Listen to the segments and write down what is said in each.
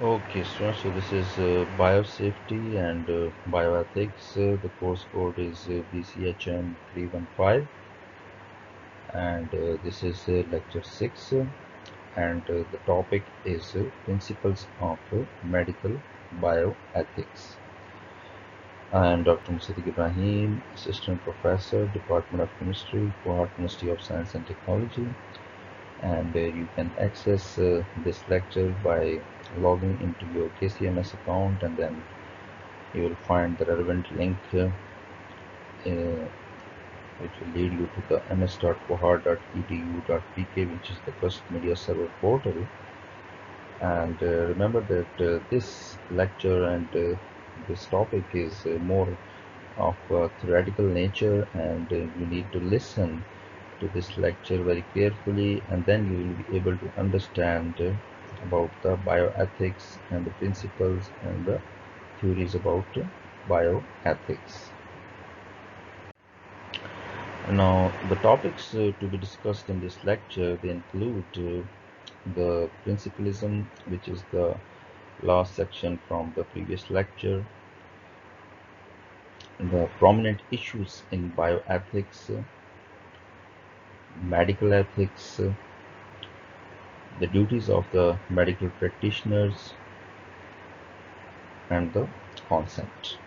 Okay, so this is Biosafety and Bioethics. The course code is BCHM-315, and this is lecture 6. And the topic is Principles of Medical Bioethics. I am Dr. Musaddiq Ibrahim, Assistant Professor, Department of Chemistry, Kohart Ministry of Science and Technology. And you can access this lecture by logging into your KCMS account, and then you will find the relevant link which will lead you to the ms.kohart.edu.pk, which is the Trust Media Server portal. And remember that this lecture and this topic is more of theoretical nature, and you need to listen to this lecture very carefully, and then you will be able to understand about the bioethics and the principles and the theories about bioethics. Now, the topics to be discussed in this lecture, they include the principlism, which is the last section from the previous lecture, the prominent issues in bioethics, medical ethics, the duties of the medical practitioners, and the consent,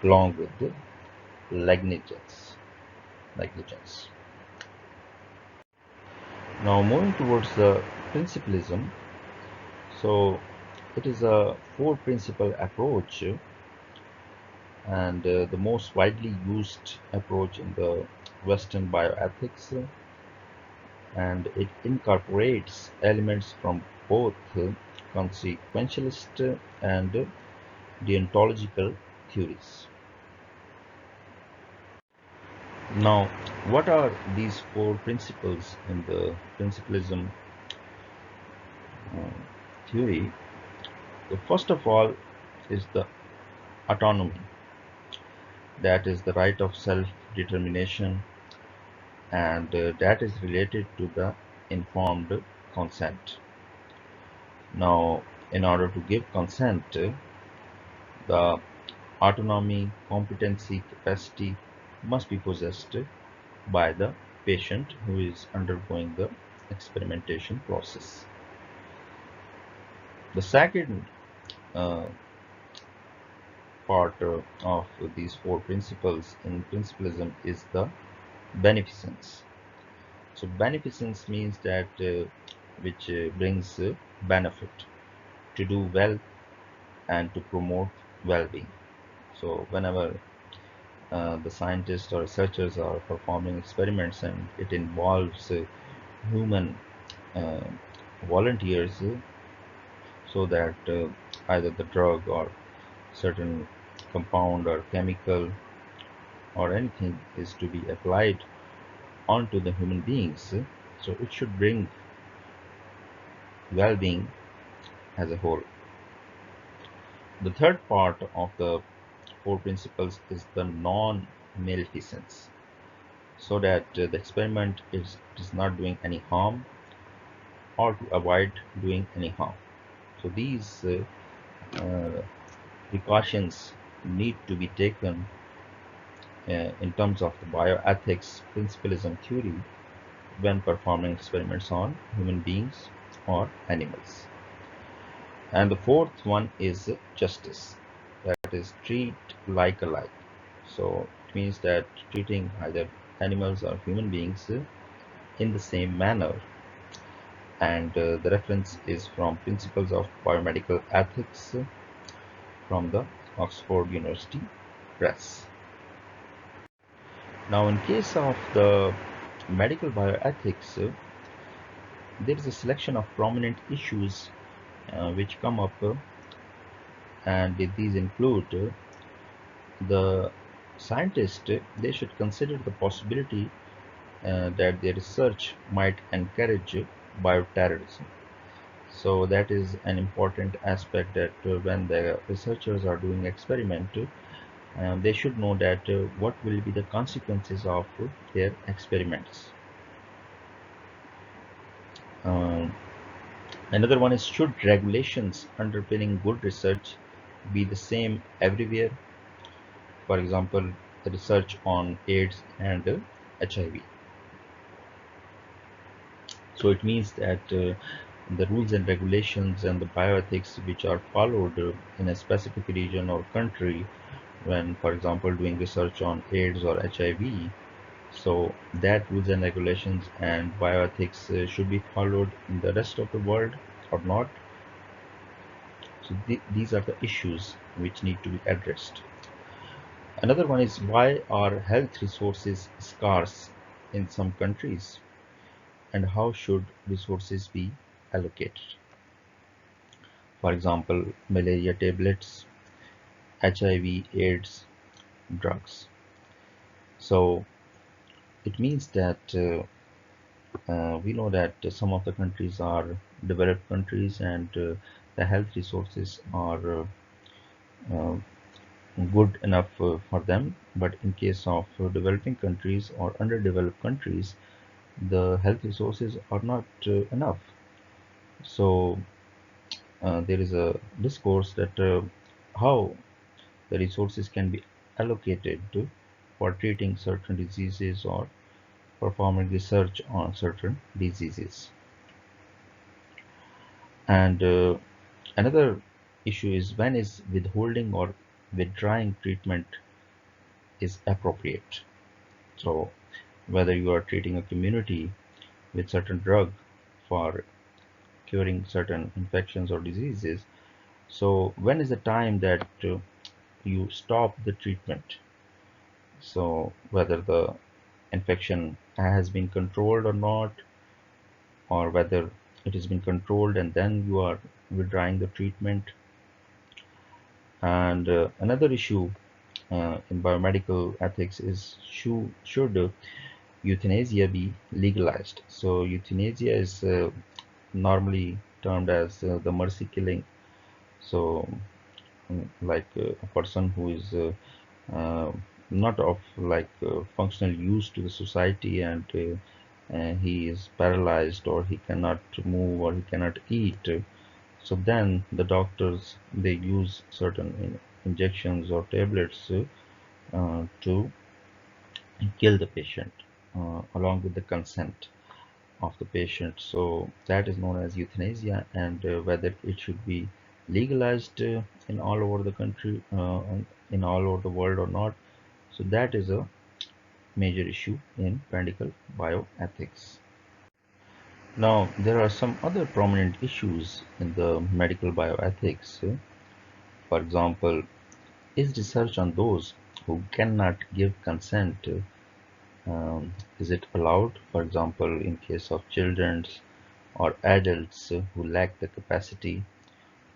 along with the negligence. Now, moving towards the principlism, so it is a four-principle approach, and the most widely used approach in the Western bioethics, and it incorporates elements from both consequentialist and deontological theories. Now, what are these four principles in the principlism theory? So first of all is the autonomy, that is the right of self-determination, and that is related to the informed consent. Now, in order to give consent, the autonomy, competency, capacity must be possessed by the patient who is undergoing the experimentation process. The second uh, part of these four principles in principlism is the beneficence. So beneficence means that which brings benefit, to do well and to promote well-being. So whenever the scientists or researchers are performing experiments and it involves human uh, volunteers, so that either the drug or certain compound or chemical or anything is to be applied onto the human beings, so it should bring well-being as a whole. The third part of the four principles is the non-maleficence, so that the experiment is not doing any harm or to avoid doing any harm. So these precautions need to be taken in terms of the bioethics principlism theory when performing experiments on human beings or animals. And the fourth one is justice, that is treat like alike. So it means that treating either animals or human beings in the same manner, and the reference is from Principles of Biomedical Ethics from the Oxford University Press. Now, in case of the medical bioethics, there is a selection of prominent issues which come up, and these include the scientists, they should consider the possibility that their research might encourage bioterrorism. So that is an important aspect, that when the researchers are doing experiment, they should know that what will be the consequences of their experiments. Um, Another one is, should regulations underpinning good research be the same everywhere? For example, the research on AIDS and HIV. So it means that the rules and regulations and the bioethics which are followed in a specific region or country when, for example, doing research on AIDS or HIV, so that rules and regulations and bioethics should be followed in the rest of the world or not. So these are the issues which need to be addressed. Another one is, why are health resources scarce in some countries, and how should resources be allocated? For example, malaria tablets, HIV, AIDS, drugs. So it means that we know that some of the countries are developed countries and the health resources are uh, good enough for them. But in case of developing countries or underdeveloped countries, the health resources are not enough. So there is a discourse that how the resources can be allocated for treating certain diseases or performing research on certain diseases. And another issue is, when is withholding or withdrawing treatment is appropriate. So whether you are treating a community with certain drug for curing certain infections or diseases, so when is the time that you stop the treatment? So whether the infection has been controlled or not, or whether it has been controlled and then you are withdrawing the treatment. And another issue in biomedical ethics is, should euthanasia be legalized? So euthanasia is normally termed as the mercy killing. So like a person who is uh, not of like functional use to the society, and he is paralyzed or he cannot move or he cannot eat, so then the doctors, they use certain injections or tablets to kill the patient along with the consent of the patient. So that is known as euthanasia, and whether it should be legalized in all over the country, in all over the world or not. So that is a major issue in medical bioethics. Now, there are some other prominent issues in the medical bioethics. For example, is research on those who cannot give consent, is it allowed? For example, in case of children or adults who lack the capacity,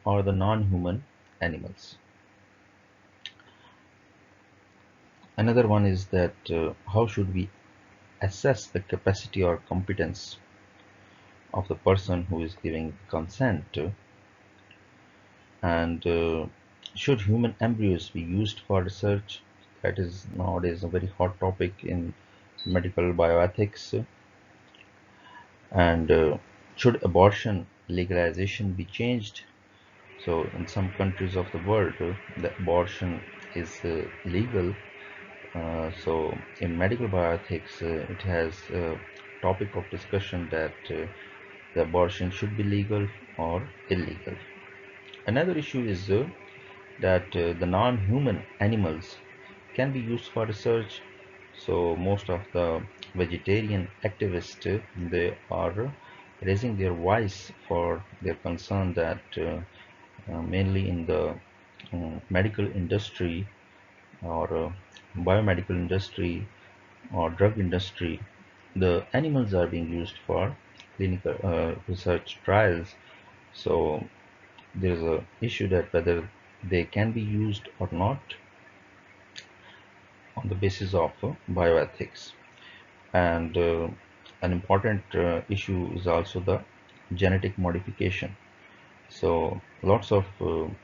or the non-human animals. Another one is that how should we assess the capacity or competence of the person who is giving consent, and should human embryos be used for research? That is nowadays a very hot topic in medical bioethics. And should abortion legalization be changed? So in some countries of the world, the abortion is legal. So in medical bioethics, it has a topic of discussion that the abortion should be legal or illegal. Another issue is that the non-human animals can be used for research. So most of the vegetarian activists, they are raising their voice for their concern that mainly in the medical industry or biomedical industry or drug industry, the animals are being used for clinical research trials. So there is a issue that whether they can be used or not on the basis of bioethics. And an important issue is also the genetic modification. So lots of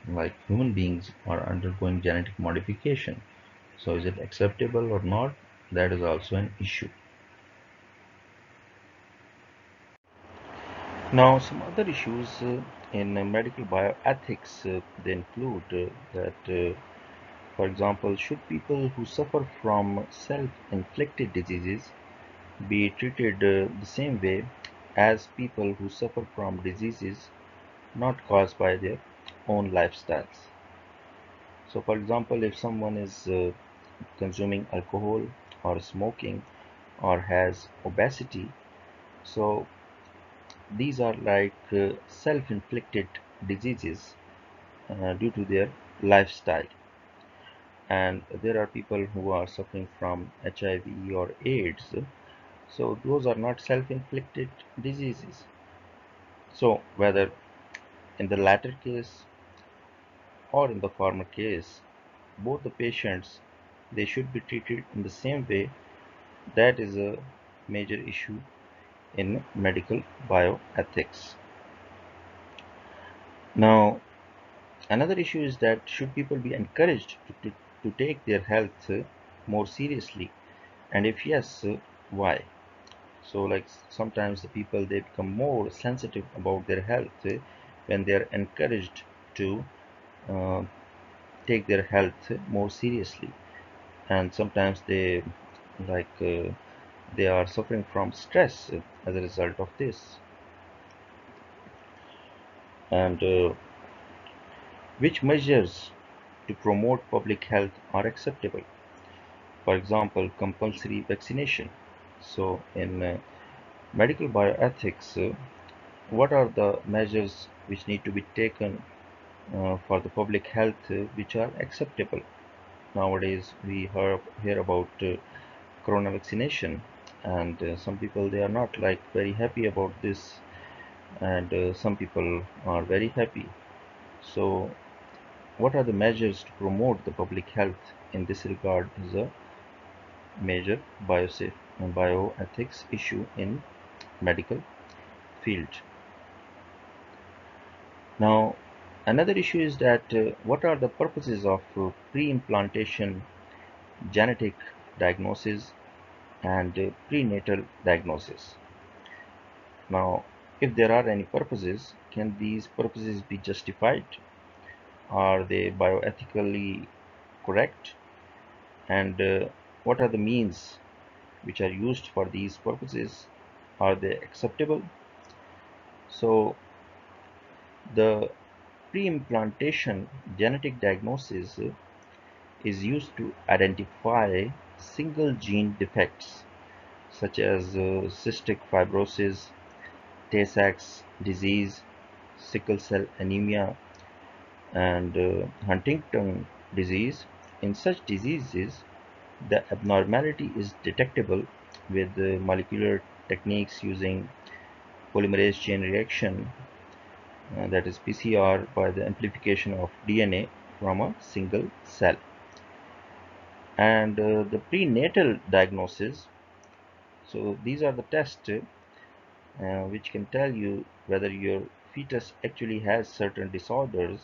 like human beings are undergoing genetic modification. So is it acceptable or not? That is also an issue. Now, some other issues in medical bioethics they include for example, should people who suffer from self-inflicted diseases be treated the same way as people who suffer from diseases not caused by their own lifestyles? So, for example, if someone is consuming alcohol or smoking or has obesity, so these are like self-inflicted diseases due to their lifestyle. And there are people who are suffering from HIV or AIDS, so those are not self-inflicted diseases. So whether in the latter case or in the former case, both the patients they should be treated in the same way. That is a major issue in medical bioethics. Now, another issue is that should people be encouraged to take their health more seriously? And if yes, why? So, like sometimes the people they become more sensitive about their health when they are encouraged to uh, take their health more seriously, and sometimes they are suffering from stress as a result of this. And which measures to promote public health are acceptable? For example, compulsory vaccination. So, in medical bioethics, what are the measures which need to be taken for the public health which are acceptable? Nowadays, we hear about corona vaccination, and some people they are not like very happy about this, and some people are very happy. So, what are the measures to promote the public health in this regard is a major bioethics issue in medical field. Now, another issue is that what are the purposes of pre-implantation genetic diagnosis and prenatal diagnosis? Now, if there are any purposes, can these purposes be justified? Are they bioethically correct? And what are the means which are used for these purposes? Are they acceptable? So, the pre-implantation genetic diagnosis is used to identify single gene defects such as cystic fibrosis, Tay-Sachs disease, sickle cell anemia, and Huntington disease. In such diseases, the abnormality is detectable with molecular techniques using polymerase chain reaction, that is PCR, by the amplification of DNA from a single cell. And the prenatal diagnosis, so these are the tests which can tell you whether your fetus actually has certain disorders,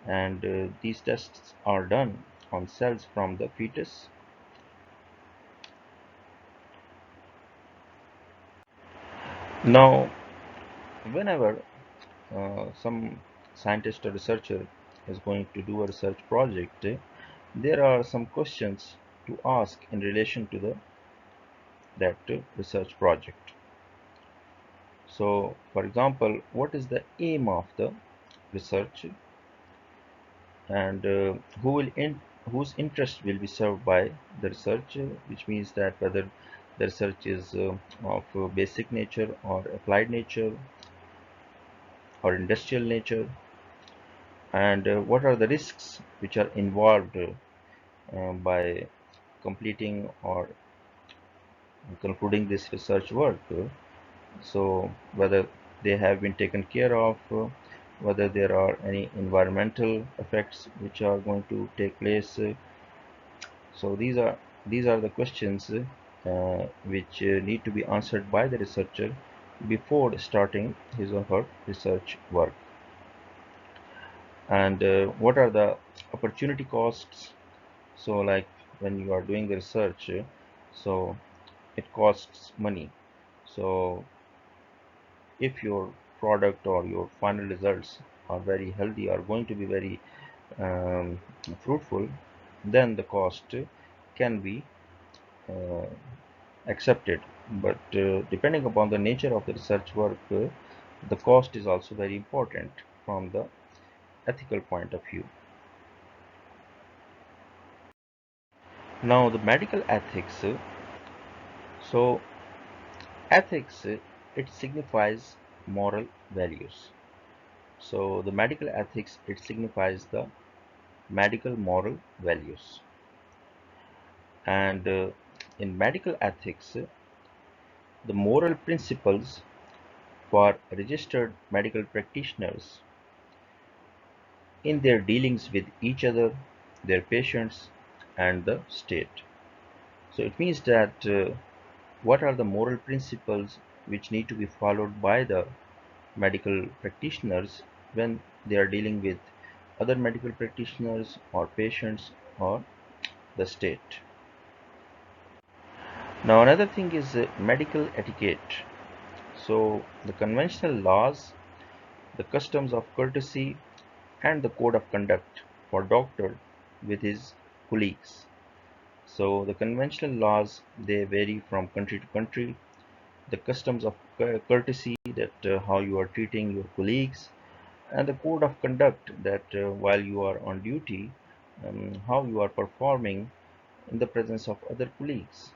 and these tests are done on cells from the fetus. Now, whenever some scientist or researcher is going to do a research project, there are some questions to ask in relation to that research project. So, for example, what is the aim of the research, and whose interest will be served by the research, which means that whether the research is of basic nature or applied nature or industrial nature, and what are the risks which are involved by completing or concluding this research work. So whether they have been taken care of, whether there are any environmental effects which are going to take place. So these are the questions which need to be answered by the researcher before starting his or her research work. And what are the opportunity costs? So like when you are doing the research, so it costs money. So if your product or your final results are very healthy, are going to be very um, fruitful, then the cost can be uh, accepted. But depending upon the nature of the research work, the cost is also very important from the ethical point of view. Now, the medical ethics. So, ethics, it signifies moral values. So, the medical ethics, it signifies the medical moral values. And in medical ethics, the moral principles for registered medical practitioners in their dealings with each other, their patients, and the state. So it means that what are the moral principles which need to be followed by the medical practitioners when they are dealing with other medical practitioners or patients or the state. Now another thing is medical etiquette. So the conventional laws, the customs of courtesy, and the code of conduct for doctor with his colleagues. So the conventional laws, they vary from country to country. The customs of courtesy, that how you are treating your colleagues, and the code of conduct, that while you are on duty, how you are performing in the presence of other colleagues.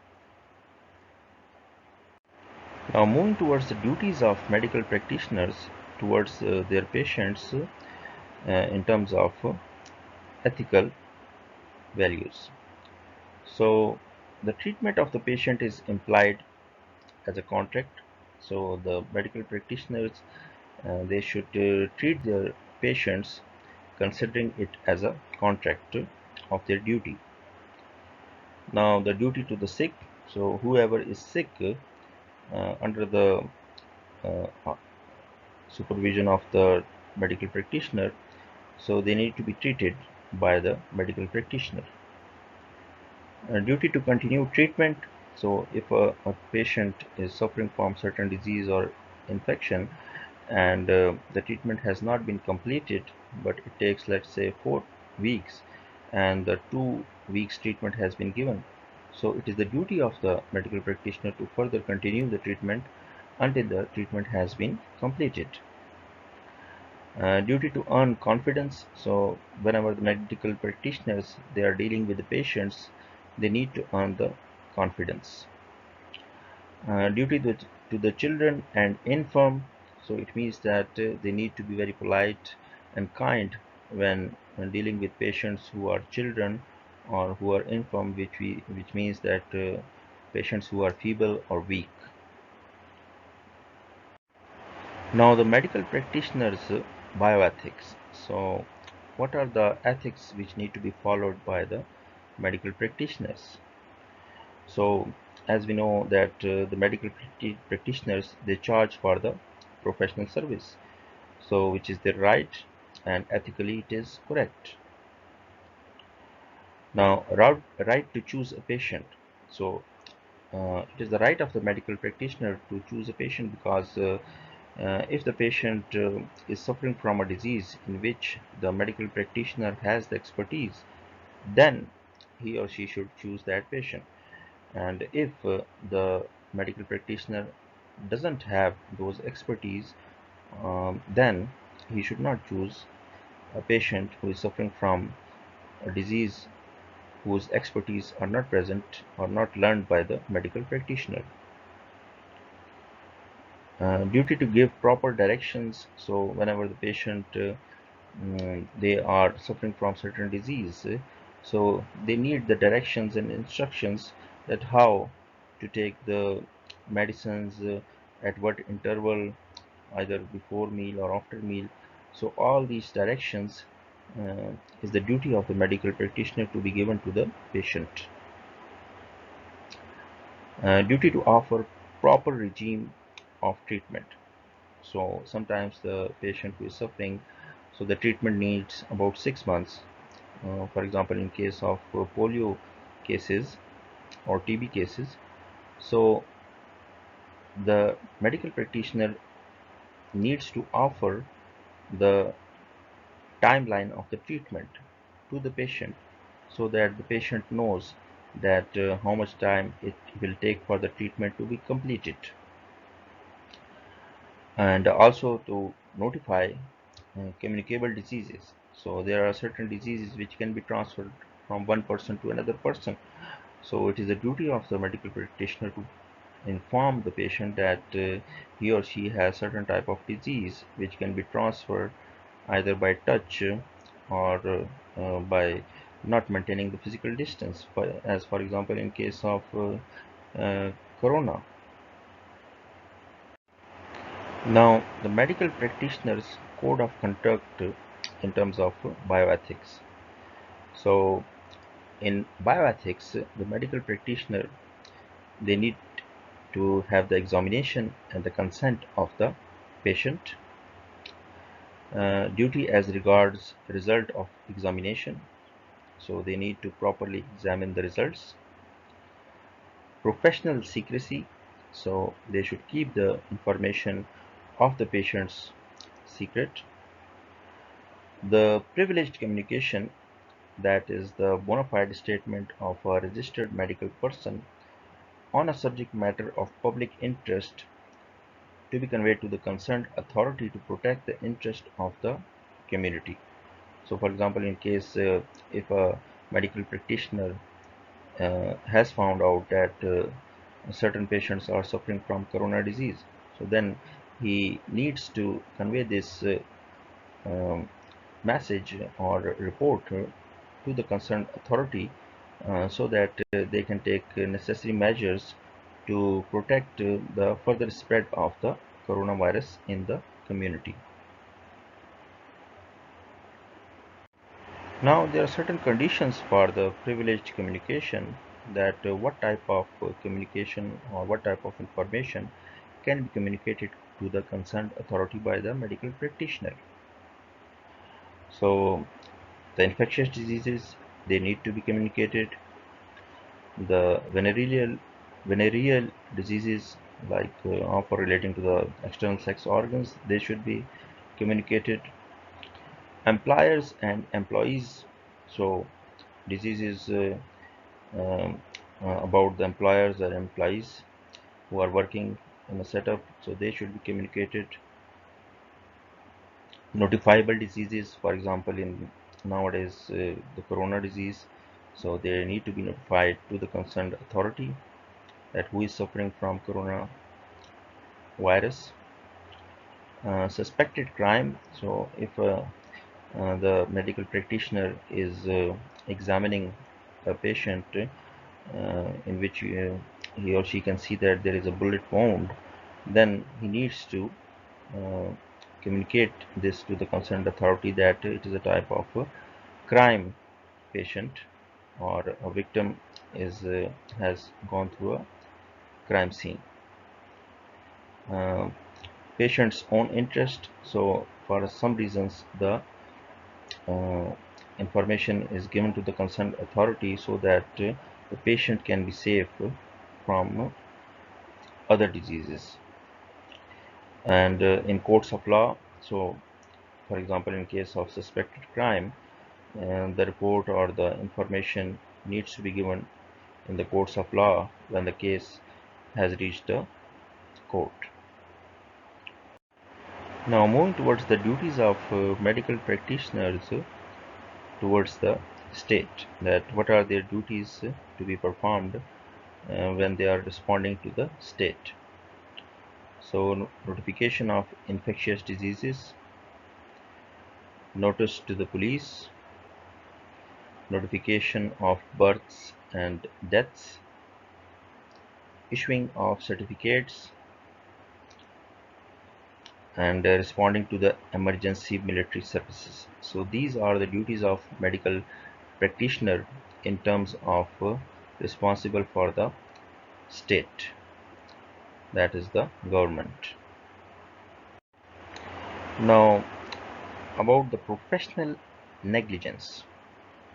Now moving towards the duties of medical practitioners towards their patients in terms of ethical values. So the treatment of the patient is implied as a contract. So the medical practitioners, they should treat their patients considering it as a contract of their duty. Now the duty to the sick. So whoever is sick under the uh, supervision of the medical practitioner, so they need to be treated by the medical practitioner. Duty to continue treatment. So if a patient is suffering from certain disease or infection, and the treatment has not been completed, but it takes, let's say, 4 weeks, and the 2 weeks treatment has been given, so it is the duty of the medical practitioner to further continue the treatment until the treatment has been completed. Duty to earn confidence. So whenever the medical practitioners, they are dealing with the patients, they need to earn the confidence. Duty to the children and infirm. So it means that they need to be very polite and kind when dealing with patients who are children or who are infirm, which means that patients who are feeble or weak. Now the medical practitioners bioethics. So what are the ethics which need to be followed by the medical practitioners? So as we know that the medical practitioners, they charge for the professional service, so which is their right, and ethically it is correct. Now right to choose a patient. So it is the right of the medical practitioner to choose a patient, because if the patient is suffering from a disease in which the medical practitioner has the expertise, then he or she should choose that patient. And if the medical practitioner doesn't have those expertise, then he should not choose a patient who is suffering from a disease whose expertise are not present or not learned by the medical practitioner. Duty to give proper directions. So whenever the patient they are suffering from certain disease, so they need the directions and instructions, that how to take the medicines, at what interval, either before meal or after meal. So all these directions uh, is the duty of the medical practitioner to be given to the patient. Duty to offer proper regime of treatment. So sometimes the patient who is suffering, so the treatment needs about 6 months. For example, in case of polio cases or TB cases, so the medical practitioner needs to offer the timeline of the treatment to the patient so that the patient knows that how much time it will take for the treatment to be completed, and also to notify communicable diseases. So there are certain diseases which can be transferred from one person to another person. So it is the duty of the medical practitioner to inform the patient that he or she has certain type of disease which can be transferred either by touch or by not maintaining the physical distance, as for example in case of corona. Now, the medical practitioner's code of conduct in terms of bioethics. So, in bioethics, the medical practitioner, they need to have the examination and the consent of the patient, duty as regards result of examination. So, they need to properly examine the results. Professional secrecy. So, they should keep the information of the patient's secret. The privileged communication, that is the bona fide statement of a registered medical person on a subject matter of public interest to be conveyed to the concerned authority to protect the interest of the community. So, for example, in case if a medical practitioner has found out that certain patients are suffering from corona disease, so then he needs to convey this um, message or report to the concerned authority so that they can take necessary measures to protect the further spread of the coronavirus in the community. Now, there are certain conditions for the privileged communication, that what type of communication or what type of information can be communicated to the concerned authority by the medical practitioner. So, the infectious diseases, they need to be communicated. The venereal diseases, like often relating to the external sex organs, they should be communicated. Employers and employees, so diseases um, about the employers or employees who are working in a setup, so they should be communicated. Notifiable diseases, for example, in nowadays the corona disease, so they need to be notified to the concerned authority that who is suffering from corona virus. Suspected crime, so if the medical practitioner is examining a patient in which he or she can see that there is a bullet wound, then he needs to uh, communicate this to the concerned authority that it is a type of crime patient, or a victim is has gone through a crime scene. Uh, Patient's own interest. So, for some reasons, the uh, information is given to the concerned authority so that the patient can be safe from other diseases. And in courts of law, so for example, in case of suspected crime, the report or the information needs to be given in the courts of law when the case has reached the court. Now, moving towards the duties of medical practitioners towards the state, that what are their duties to be performed when they are responding to the state. So, notification of infectious diseases, notice to the police, notification of births and deaths, issuing of certificates, and responding to the emergency military services. So these are the duties of medical practitioner in terms of responsible for the state, that is the government. Now, about the professional negligence.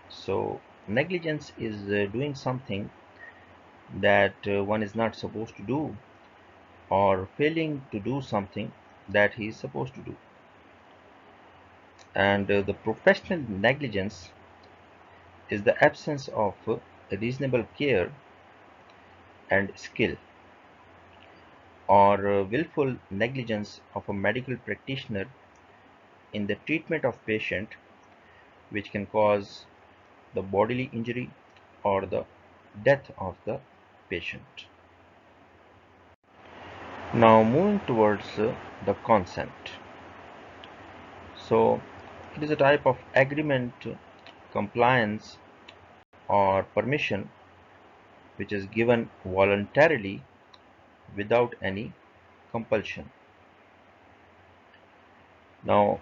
So negligence is doing something that one is not supposed to do, or failing to do something that he is supposed to do. And the professional negligence is the absence of reasonable care and skill, or willful negligence of a medical practitioner in the treatment of patient, which can cause the bodily injury or the death of the patient. Now moving towards the consent. So it is a type of agreement, compliance, or permission which is given voluntarily without any compulsion. Now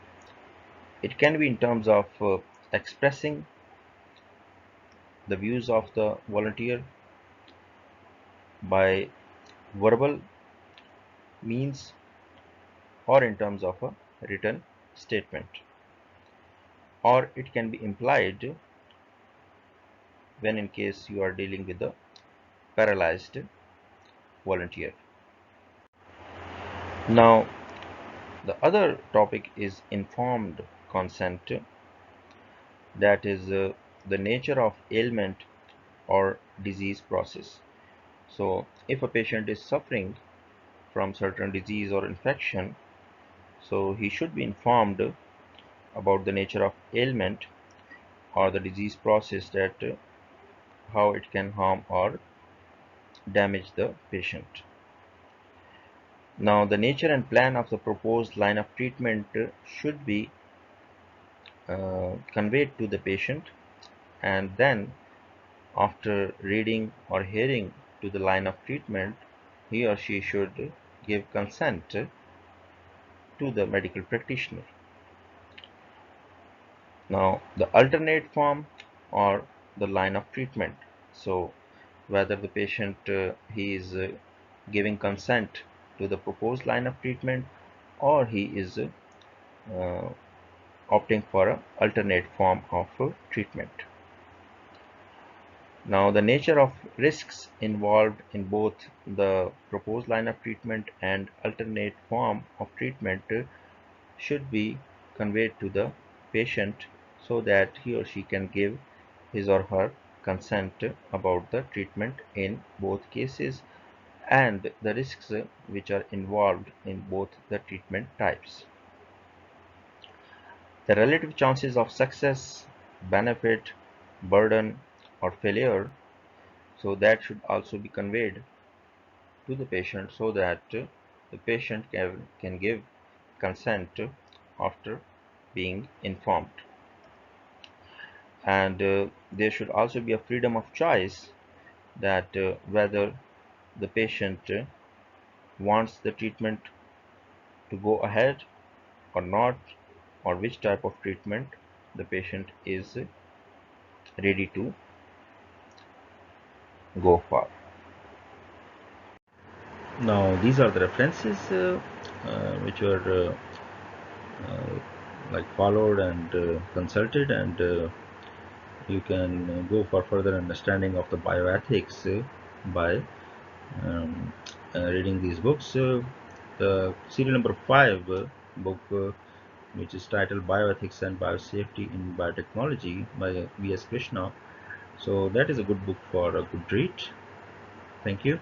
it can be in terms of expressing the views of the volunteer by verbal means, or in terms of a written statement, or it can be implied when in case you are dealing with a paralyzed volunteer. Now the other topic is informed consent, that is the nature of ailment or disease process. So if a patient is suffering from certain disease or infection, so he should be informed about the nature of ailment or the disease process, that how it can harm or damage the patient. Now the nature and plan of the proposed line of treatment should be conveyed to the patient, and then after reading or hearing to the line of treatment, he or she should give consent to the medical practitioner. Now the alternate form or the line of treatment. So whether the patient he is giving consent to the proposed line of treatment, or he is opting for an alternate form of treatment. Now the nature of risks involved in both the proposed line of treatment and alternate form of treatment should be conveyed to the patient, so that he or she can give his or her consent about the treatment in both cases, and the risks which are involved in both the treatment types. The relative chances of success, benefit, burden, or failure, so that should also be conveyed to the patient, so that the patient can give consent after being informed. And there should also be a freedom of choice, that whether the patient wants the treatment to go ahead or not, or which type of treatment the patient is ready to go for. Now these are the references which were like followed and consulted, and you can go for further understanding of the bioethics by um, reading these books. The serial number 5 book, which is titled Bioethics and Biosafety in Biotechnology by V.S. Krishna. So that is a good book for a good read. Thank you.